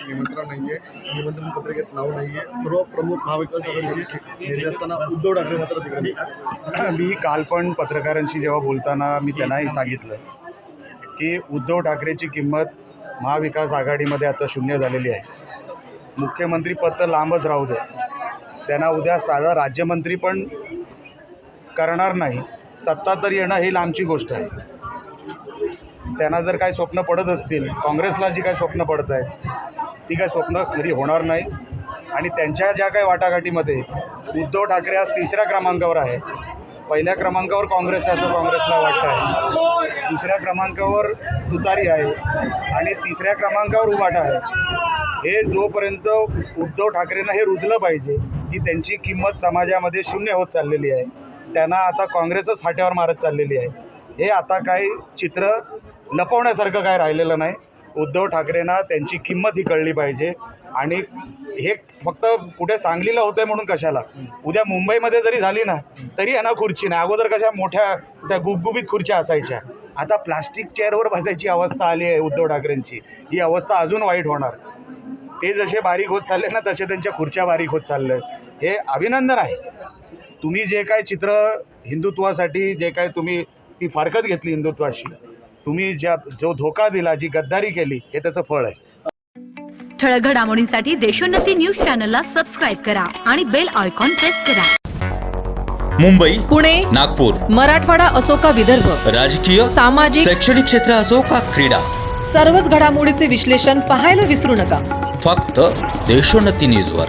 निमंत्रण नाही आहे, निमंत्रण पत्रिकेत नाव नाही आहे. सर्व प्रमुख महाविकास आघाडीचे नेते असताना उद्धव ठाकरे मात्र तिकडे नाही. मी काल पण पत्रकारांशी जेव्हा बोलताना मी त्यांनाही सांगितलं की उद्धव ठाकरेची किंमत महाविकास आघाडीमध्ये आता शून्य झालेली आहे. मुख्यमंत्रीपद तर लांबच राहू दे, त्यांना उद्या साधा राज्यमंत्री पण करणार नाही, सत्ता तर येणं ही लांबची गोष्ट आहे. त्यांना जर काही स्वप्न पडत असतील, काँग्रेसला जी काही स्वप्न पडत आहेत ती काही स्वप्न खरी होणार नाही. आणि त्यांच्या ज्या काही वाटाघाटीमध्ये उद्धव ठाकरे आज 3ऱ्या क्रमांकावर आहे. पहिल्या क्रमांकावर काँग्रेस आहे असं काँग्रेसला वाटतं आहे, 2ऱ्या क्रमांकावर तुतारी आहे आणि 3ऱ्या क्रमांकावर उभाटा आहे. हे जोपर्यंत उद्धव ठाकरेंना हे रुजलं पाहिजे की त्यांची किंमत समाजामध्ये शून्य होत चाललेली आहे, त्यांना आता काँग्रेसच फाट्यावर मारत चाललेली आहे, हे आता काही चित्र लपवण्यासारखं काय राहिलेलं नाही. उद्धव ठाकरेंना त्यांची किंमत ही कळली पाहिजे. आणि हे फक्त कुठे सांगलीला होतं आहे म्हणून कशाला, उद्या मुंबईमध्ये जरी झाली ना तरी यांना खुर्ची नाही. अगोदर कशा मोठ्या त्या गुबगुबीत खुर्च्या असायच्या, आता प्लास्टिक चेअरवर बसायची अवस्था आली आहे उद्धव ठाकरेंची. ही अवस्था अजून वाईट होणार. ते जसे बारीक होत चालले ना तसे त्यांच्या खुर्च्या बारीक होत चालल्या. हे अभिनंदन आहे. तुम्ही जे काय चित्र हिंदुत्वासाठी जे काय तुम्ही ती फारकत घेतली हिंदुत्वाशी, तुम्ही जो धोका दिला, जी गद्दारी केली, हे त्याचं फळ आहे. ठळक घडामोडींसाठी देशोन्नती न्यूज चॅनलला सबस्क्राईब करा आणि बेल आयकॉन प्रेस करा. मुंबई, पुणे, नागपूर, मराठवाडा असो का विदर्भ, राजकीय, सामाजिक, शैक्षणिक क्षेत्र असो का क्रीडा, सर्वच घडामोडीचे विश्लेषण पाहायला विसरू नका. फक्त देशोन्नती न्यूजवर.